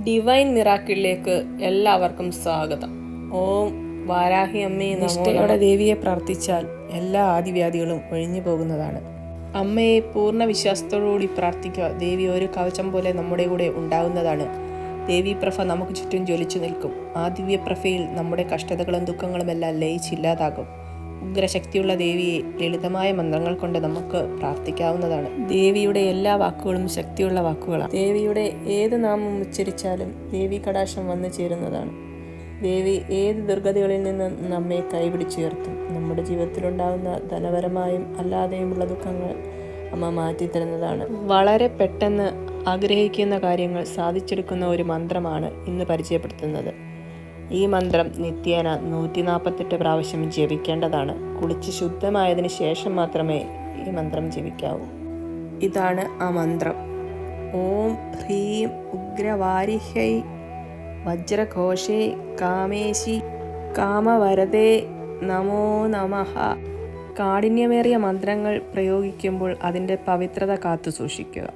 Divine മിറാക്കിളിലേക്ക് എല്ലാവർക്കും സ്വാഗതം. ഓം വാരാഹി അമ്മേ നമോ. നിഷ്ഠയോടെ ദേവിയെ പ്രാർത്ഥിച്ചാൽ എല്ലാ ആദിവ്യാധികളും ഒഴിഞ്ഞു പോകുന്നതാണ്. അമ്മയെ പൂർണ്ണ വിശ്വാസത്തോടുകൂടി പ്രാർത്ഥിക്കുക. ദേവി ഒരു കവചം പോലെ നമ്മുടെ കൂടെ ഉണ്ടാകുന്നതാണ്. ദേവീപ്രഭ നമുക്ക് ചുറ്റും ജ്വലിച്ചു നിൽക്കും. ആ ദിവ്യപ്രഭയിൽ നമ്മുടെ കഷ്ടതകളും ദുഃഖങ്ങളുമെല്ലാം ലയിച്ചില്ലാതാകും. ഉഗ്രശക്തിയുള്ള ദേവിയെ ലളിതമായ മന്ത്രങ്ങൾ കൊണ്ട് നമുക്ക് പ്രാർത്ഥിക്കാവുന്നതാണ്. ദേവിയുടെ എല്ലാ വാക്കുകളും ശക്തിയുള്ള വാക്കുകളാണ്. ദേവിയുടെ ഏത് നാമം ഉച്ചരിച്ചാലും ദേവി കടാക്ഷം വന്നു ചേരുന്നതാണ്. ദേവി ഏത് ദുർഗതികളിൽ നിന്ന് നമ്മെ കൈപിടിച്ചുയർത്തും. നമ്മുടെ ജീവിതത്തിലുണ്ടാകുന്ന ധനപരമായും അല്ലാതെയുമുള്ള ദുഃഖങ്ങൾ അമ്മ മാറ്റിത്തരുന്നതാണ്. വളരെ പെട്ടെന്ന് ആഗ്രഹിക്കുന്ന കാര്യങ്ങൾ സാധിച്ചെടുക്കുന്ന ഒരു മന്ത്രമാണ് ഇന്ന് പരിചയപ്പെടുത്തുന്നത്. ഈ മന്ത്രം നിത്യേന 148 പ്രാവശ്യം ജപിക്കേണ്ടതാണ്. കുളിച്ച് ശുദ്ധമായതിനു ശേഷം മാത്രമേ ഈ മന്ത്രം ജപിക്കാവൂ. ഇതാണ് ആ മന്ത്രം. ഓം ഹ്രീം ഉഗ്രവാരിഹ്യൈ വജ്രഘോഷേ കാമേശി കാമവരദേ നമോ നമഃ. കാഠിന്യമേറിയ മന്ത്രങ്ങൾ പ്രയോഗിക്കുമ്പോൾ അതിൻ്റെ പവിത്രത കാത്തു സൂക്ഷിക്കുക.